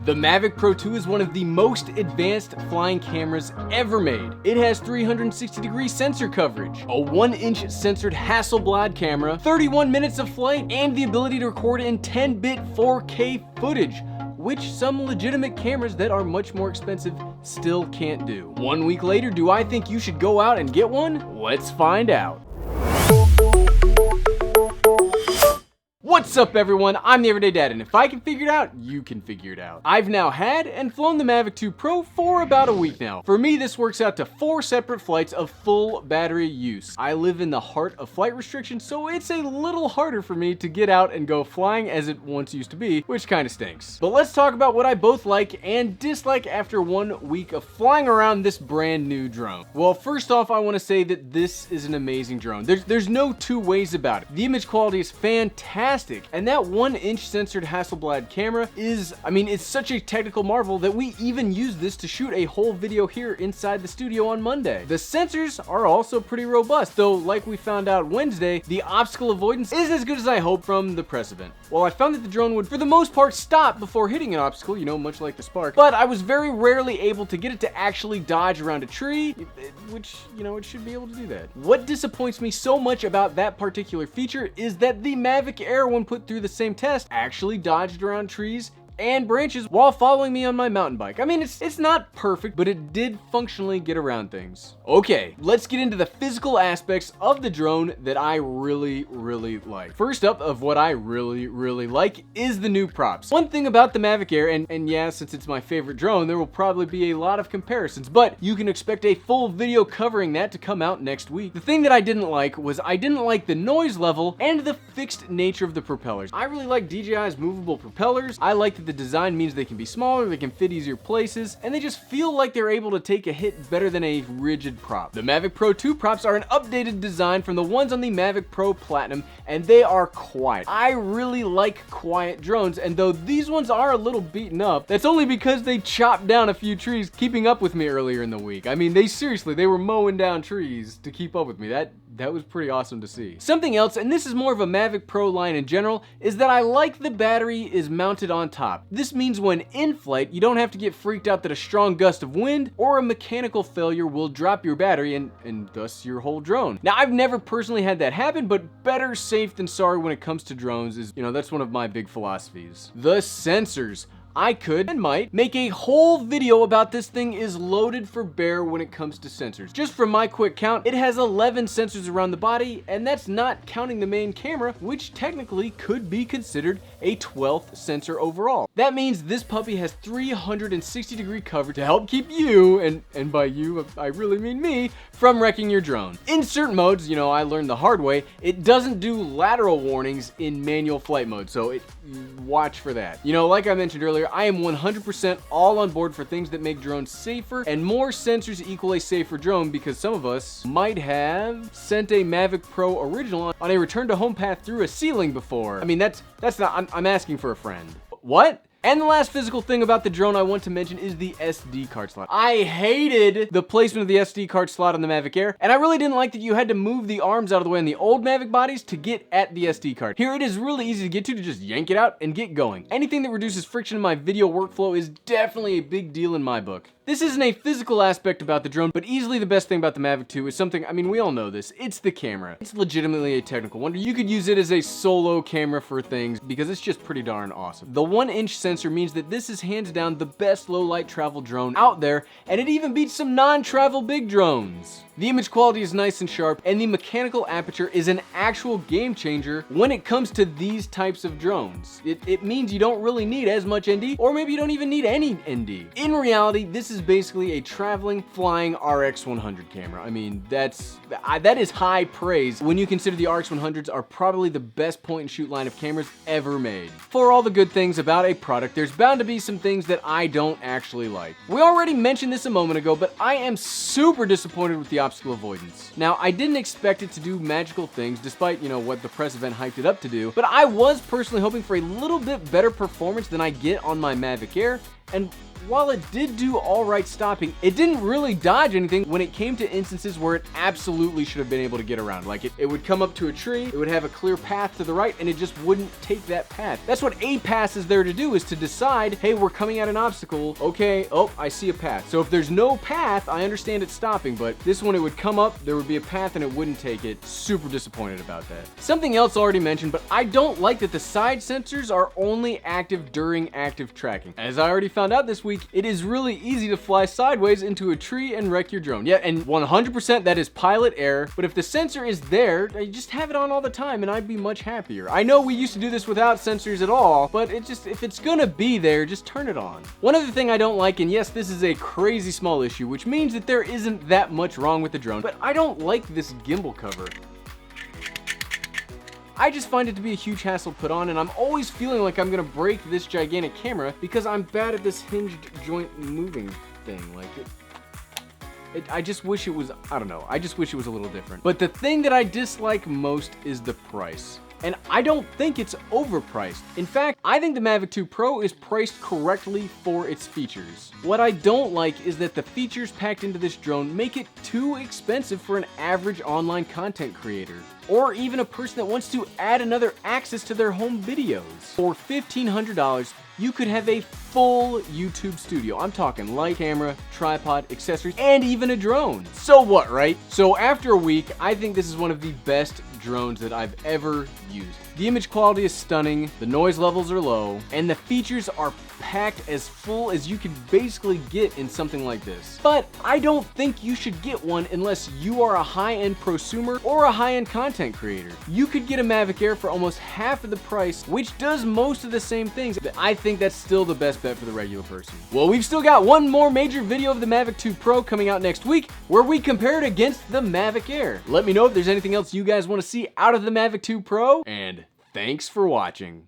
The Mavic Pro 2 is one of the most advanced flying cameras ever made. It has 360-degree sensor coverage, a 1-inch censored Hasselblad camera, 31 minutes of flight, and the ability to record in 10-bit 4K footage, which some legitimate cameras that are much more expensive still can't do. 1 week later, do I think you should go out and get one? Let's find out. What's up everyone, I'm the Everyday Dad, and if I can figure it out, you can figure it out. I've now had and flown the Mavic 2 Pro for about a week now. For me, this works out to 4 separate flights of full battery use. I live in the heart of flight restrictions, so it's a little harder for me to get out and go flying as it once used to be, which kinda stinks. But let's talk about what I both like and dislike after 1 week of flying around this brand new drone. Well, first off, I wanna say that this is an amazing drone. There's no two ways about it. The image quality is fantastic. And that 1-inch censored Hasselblad camera is, it's such a technical marvel that we even used this to shoot a whole video here inside the studio on Monday. The sensors are also pretty robust, though like we found out Wednesday, the obstacle avoidance isn't as good as I hoped from the press event. Well, I found that the drone would for the most part stop before hitting an obstacle, much like the Spark, but I was very rarely able to get it to actually dodge around a tree, which, it should be able to do that. What disappoints me so much about that particular feature is that the Mavic Air, when put through the same test, actually dodged around trees and branches while following me on my mountain bike. It's not perfect, but it did functionally get around things. Okay, let's get into the physical aspects of the drone that I really like. First up, of what I really like is the new props. One thing about the Mavic Air, and yeah, since it's my favorite drone, there will probably be a lot of comparisons, but you can expect a full video covering that to come out next week. The thing that I didn't like was I didn't like the noise level and the fixed nature of the propellers. I really like DJI's movable propellers. I like that the design means they can be smaller, they can fit easier places, and they just feel like they're able to take a hit better than a rigid prop. The Mavic Pro 2 props are an updated design from the ones on the Mavic Pro Platinum, and they are quiet. I really like quiet drones, and though these ones are a little beaten up, that's only because they chopped down a few trees keeping up with me earlier in the week. They were mowing down trees to keep up with me. That was pretty awesome to see. Something else, and this is more of a Mavic Pro line in general, is that I like the battery is mounted on top. This means when in flight, you don't have to get freaked out that a strong gust of wind or a mechanical failure will drop your battery and thus your whole drone. Now, I've never personally had that happen, but better safe than sorry when it comes to drones is, that's one of my big philosophies. The sensors. I could and might make a whole video about this thing is loaded for bear when it comes to sensors. Just from my quick count, it has 11 sensors around the body, and that's not counting the main camera, which technically could be considered a 12th sensor overall. That means this puppy has 360-degree coverage to help keep you, and by you, I really mean me, from wrecking your drone. In certain modes, I learned the hard way, it doesn't do lateral warnings in manual flight mode, so watch for that. Like I mentioned earlier, I am 100% all on board for things that make drones safer, and more sensors equal a safer drone, because some of us might have sent a Mavic Pro original on a return to home path through a ceiling before. That's not, I'm asking for a friend. What? And the last physical thing about the drone I want to mention is the SD card slot. I hated the placement of the SD card slot on the Mavic Air, and I really didn't like that you had to move the arms out of the way on the old Mavic bodies to get at the SD card. Here it is really easy to get to just yank it out and get going. Anything that reduces friction in my video workflow is definitely a big deal in my book. This isn't a physical aspect about the drone, but easily the best thing about the Mavic 2 is something, we all know this, it's the camera. It's legitimately a technical wonder. You could use it as a solo camera for things because it's just pretty darn awesome. The 1-inch sensor means that this is hands down the best low light travel drone out there, and it even beats some non-travel big drones. The image quality is nice and sharp, and the mechanical aperture is an actual game changer when it comes to these types of drones. It means you don't really need as much ND, or maybe you don't even need any ND. In reality, this is basically a traveling, flying RX 100 camera. That is high praise when you consider the RX 100s are probably the best point and shoot line of cameras ever made. For all the good things about a product, there's bound to be some things that I don't actually like. We already mentioned this a moment ago, but I am super disappointed with the obstacle avoidance. Now, I didn't expect it to do magical things, despite, what the press event hyped it up to do, but I was personally hoping for a little bit better performance than I get on my Mavic Air, and while it did do alright stopping, it didn't really dodge anything when it came to instances where it absolutely should have been able to get around. Like it would come up to a tree, it would have a clear path to the right, and it just wouldn't take that path. That's what a pass is there to do, is to decide, hey, we're coming at an obstacle. Okay, oh, I see a path. So if there's no path, I understand it's stopping, but this one, it would come up, there would be a path, and it wouldn't take it. Super disappointed about that. Something else already mentioned, but I don't like that the side sensors are only active during active tracking. As I already found out this week, it is really easy to fly sideways into a tree and wreck your drone. Yeah, and 100% that is pilot error, but if the sensor is there, I just have it on all the time and I'd be much happier. I know we used to do this without sensors at all, but if it's gonna be there, just turn it on. One other thing I don't like, and yes, this is a crazy small issue, which means that there isn't that much wrong with the drone, but I don't like this gimbal cover. I just find it to be a huge hassle to put on, and I'm always feeling like I'm gonna break this gigantic camera because I'm bad at this hinged joint moving thing. Like I just wish it was, I don't know, I just wish it was a little different. But the thing that I dislike most is the price. And I don't think it's overpriced. In fact, I think the Mavic 2 Pro is priced correctly for its features. What I don't like is that the features packed into this drone make it too expensive for an average online content creator, or even a person that wants to add another axis to their home videos. For $1,500, you could have a full YouTube studio. I'm talking light, camera, tripod, accessories, and even a drone. So what, right? So after a week, I think this is one of the best drones that I've ever used. The image quality is stunning, the noise levels are low, and the features are packed as full as you could basically get in something like this. But I don't think you should get one unless you are a high-end prosumer or a high-end content creator. You could get a Mavic Air for almost half of the price, which does most of the same things. I think that's still the best bet for the regular person. Well, we've still got one more major video of the Mavic 2 Pro coming out next week, where we compare it against the Mavic Air. Let me know if there's anything else you guys want to see out of the Mavic 2 Pro, and thanks for watching.